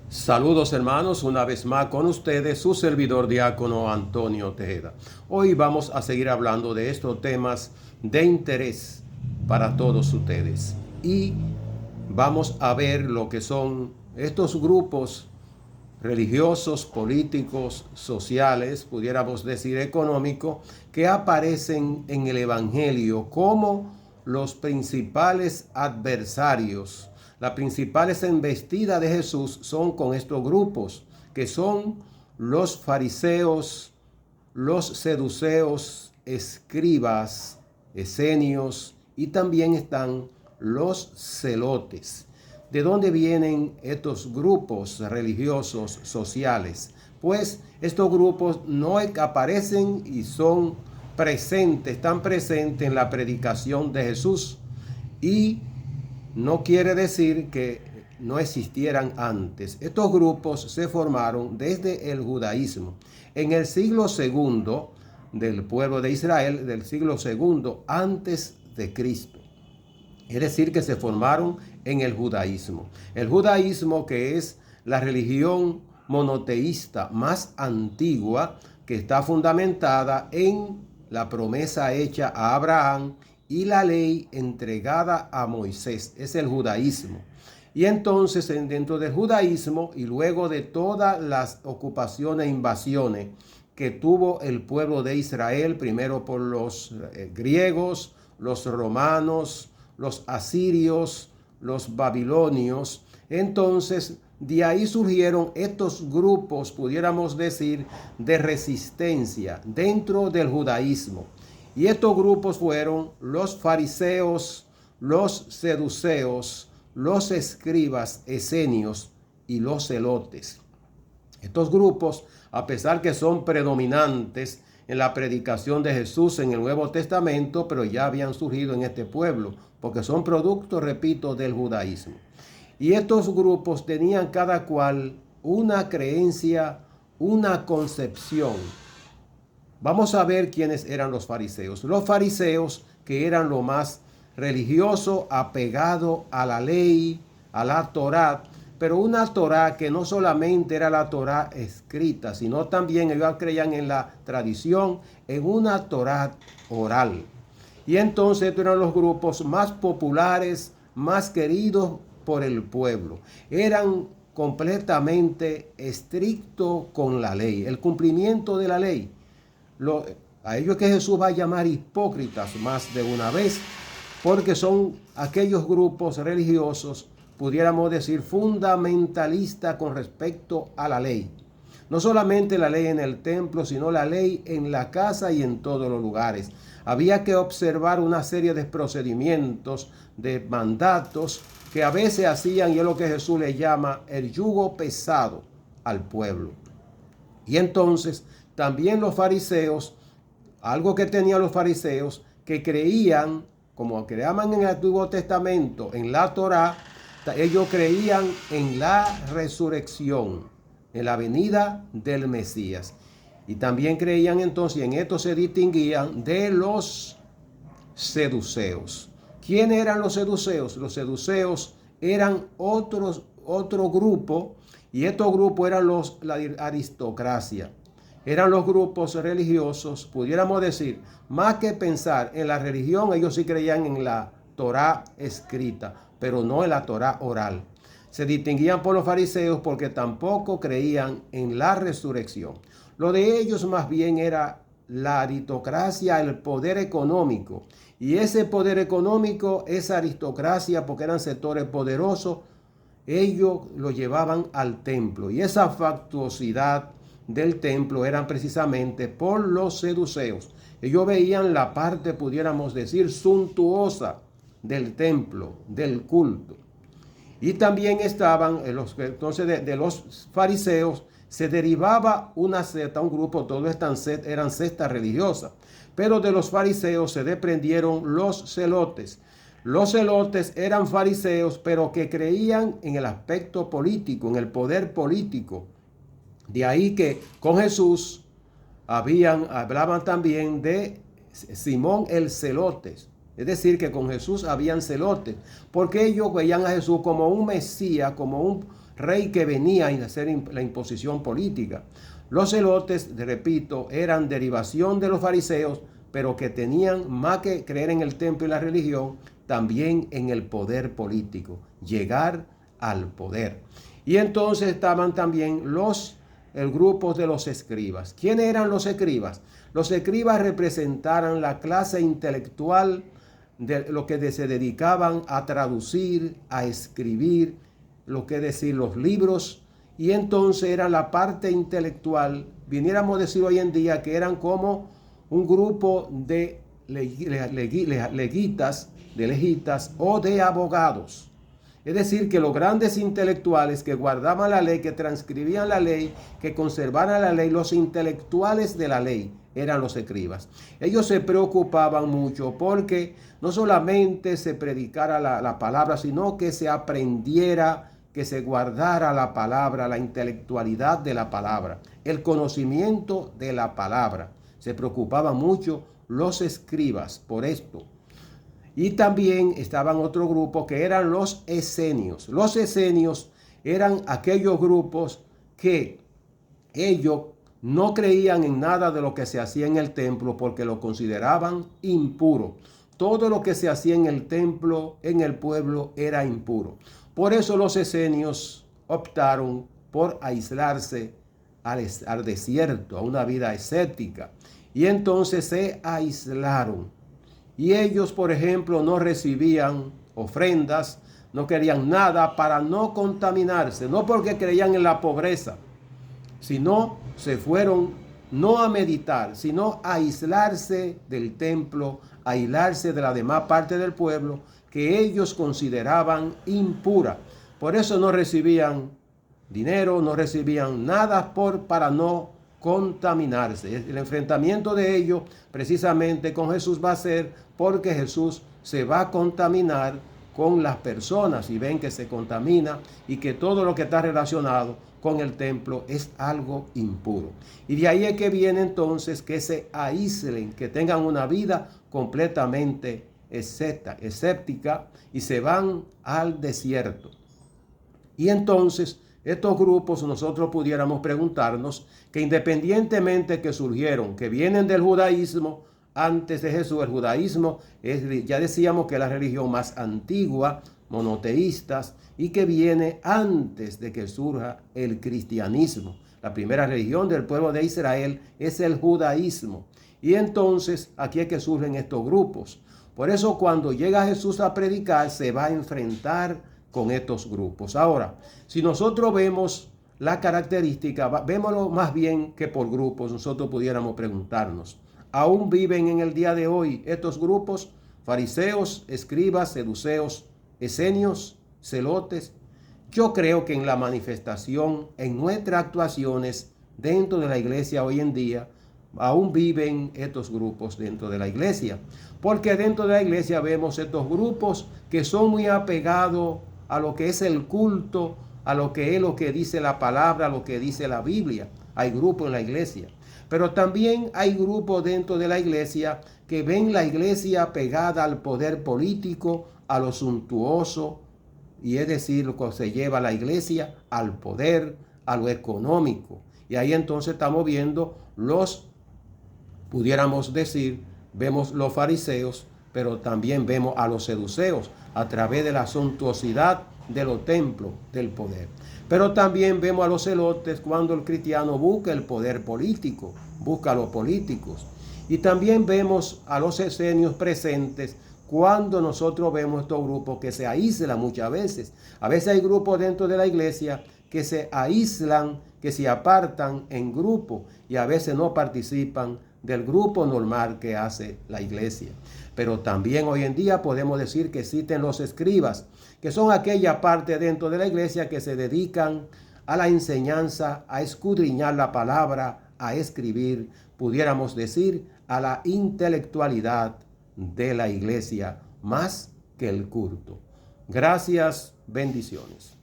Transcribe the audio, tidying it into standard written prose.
Saludos hermanos, una vez más con ustedes su servidor diácono Antonio Tejeda. Hoy vamos a seguir hablando de estos temas de interés para todos ustedes y vamos a ver lo que son estos grupos religiosos, políticos, sociales, pudiéramos decir económicos, que aparecen en el Evangelio como los principales adversarios. Las principales embestidas de Jesús son con estos grupos, que son los fariseos, los seduceos, escribas, esenios, y también están los celotes. ¿De dónde vienen estos grupos religiosos sociales? Pues estos grupos no aparecen y son presentes, están presentes en la predicación de Jesús, y no quiere decir que no existieran antes. Estos grupos se formaron desde el judaísmo. En el siglo segundo del pueblo de Israel, del siglo segundo antes de Cristo. Es decir, que se formaron en el judaísmo. El judaísmo, que es la religión monoteísta más antigua, que está fundamentada en la promesa hecha a Abraham y la ley entregada a Moisés. Es el judaísmo. Y entonces, dentro del judaísmo y luego de todas las ocupaciones e invasiones que tuvo el pueblo de Israel, primero por los griegos, los romanos, los asirios, los babilonios, entonces de ahí surgieron estos grupos, pudiéramos decir, de resistencia dentro del judaísmo. Y estos grupos fueron los fariseos, los seduceos, los escribas, esenios y los celotes. Estos grupos, a pesar que son predominantes en la predicación de Jesús en el Nuevo Testamento, pero ya habían surgido en este pueblo, porque son productos, repito, del judaísmo. Y estos grupos tenían cada cual una creencia, una concepción. Vamos a ver quiénes eran los fariseos. Los fariseos, que eran lo más religioso, apegado a la ley, a la Torá, pero una Torá que no solamente era la Torá escrita, sino también ellos creían en la tradición, en una Torá oral. Y entonces estos eran los grupos más populares, más queridos por el pueblo. Eran completamente estrictos con la ley, el cumplimiento de la ley. A ellos que Jesús va a llamar hipócritas más de una vez, porque son aquellos grupos religiosos, pudiéramos decir, fundamentalistas con respecto a la ley. No solamente la ley en el templo, sino la ley en la casa y en todos los lugares. Había que observar una serie de procedimientos, de mandatos, que a veces hacían, y es lo que Jesús le llama el yugo pesado al pueblo. Y entonces también los fariseos, algo que tenían los fariseos, que creían, como creaban en el Antiguo Testamento, en la Torá, ellos creían en la resurrección, en la venida del Mesías. Y también creían entonces, y en esto se distinguían de los seduceos. ¿Quiénes eran los seduceos? Los seduceos eran otro grupo, y estos grupos eran la aristocracia. Eran los grupos religiosos, pudiéramos decir, más que pensar en la religión, ellos sí creían en la Torá escrita, pero no en la Torá oral. Se distinguían por los fariseos porque tampoco creían en la resurrección. Lo de ellos más bien era la aristocracia, el poder económico. Y ese poder económico, esa aristocracia, porque eran sectores poderosos, ellos lo llevaban al templo. Y esa factuosidad del templo eran precisamente por los seduceos. Ellos veían la parte, pudiéramos decir, suntuosa del templo, del culto. Y también estaban, entonces de los fariseos se derivaba una secta, un grupo, todos eran sectas religiosas. Pero de los fariseos se desprendieron los celotes. Los celotes eran fariseos, pero que creían en el aspecto político, en el poder político. De ahí que con Jesús hablaban también de Simón el celote. Es decir, que con Jesús habían celotes, porque ellos veían a Jesús como un Mesías, como un rey que venía a hacer la imposición política. Los celotes, repito, eran derivación de los fariseos, pero que tenían más que creer en el templo y la religión, también en el poder político, llegar al poder. Y entonces estaban también el grupo de los escribas. ¿Quiénes eran los escribas? Los escribas representaban la clase intelectual de lo que se dedicaban a traducir, a escribir, lo que decir los libros, y entonces era la parte intelectual, viniéramos a decir hoy en día que eran como un grupo de legitas o de abogados. Es decir, que los grandes intelectuales que guardaban la ley, que transcribían la ley, que conservaban la ley, los intelectuales de la ley eran los escribas. Ellos se preocupaban mucho porque no solamente se predicara la palabra, sino que se aprendiera, que se guardara la palabra, la intelectualidad de la palabra, el conocimiento de la palabra. Se preocupaban mucho los escribas por esto. Y también estaban otro grupo que eran los esenios. Los esenios eran aquellos grupos que ellos no creían en nada de lo que se hacía en el templo porque lo consideraban impuro. Todo lo que se hacía en el templo, en el pueblo, era impuro. Por eso los esenios optaron por aislarse al desierto, a una vida ascética. Y entonces se aislaron. Y ellos, por ejemplo, no recibían ofrendas, no querían nada para no contaminarse, no porque creían en la pobreza, sino se fueron no a meditar, sino a aislarse del templo, a aislarse de la demás parte del pueblo que ellos consideraban impura. Por eso no recibían dinero, no recibían nada para no contaminarse. El enfrentamiento de ellos precisamente con Jesús va a ser porque Jesús se va a contaminar con las personas y ven que se contamina y que todo lo que está relacionado con el templo es algo impuro. Y de ahí es que viene entonces que se aíslen, que tengan una vida completamente escéptica y se van al desierto. Y entonces estos grupos nosotros pudiéramos preguntarnos que independientemente que surgieron, que vienen del judaísmo antes de Jesús, el judaísmo ya decíamos que es la religión más antigua, monoteístas, y que viene antes de que surja el cristianismo. La primera religión del pueblo de Israel es el judaísmo. Y entonces aquí es que surgen estos grupos. Por eso cuando llega Jesús a predicar se va a enfrentar con estos grupos. Ahora, si nosotros vemos la característica, vémoslo más bien que por grupos, nosotros pudiéramos preguntarnos, ¿aún viven en el día de hoy estos grupos? Fariseos, escribas, seduceos, esenios, celotes. Yo creo que en la manifestación, en nuestras actuaciones dentro de la iglesia hoy en día, aún viven estos grupos dentro de la iglesia. Porque dentro de la iglesia vemos estos grupos que son muy apegados a lo que es el culto, a lo que es lo que dice la palabra, a lo que dice la Biblia. Hay grupos en la iglesia. Pero también hay grupos dentro de la iglesia que ven la iglesia pegada al poder político, a lo suntuoso, y es decir, lo que se lleva a la iglesia al poder, a lo económico. Y ahí entonces estamos viendo pudiéramos decir, vemos los fariseos, pero también vemos a los seduceos a través de la suntuosidad de los templos del poder. Pero también vemos a los celotes cuando el cristiano busca el poder político, busca a los políticos. Y también vemos a los esenios presentes cuando nosotros vemos estos grupos que se aíslan muchas veces. A veces hay grupos dentro de la iglesia que se aíslan, que se apartan en grupo y a veces no participan del grupo normal que hace la iglesia. Pero también hoy en día podemos decir que existen los escribas, que son aquella parte dentro de la iglesia que se dedican a la enseñanza, a escudriñar la palabra, a escribir, pudiéramos decir, a la intelectualidad de la iglesia, más que el culto. Gracias, bendiciones.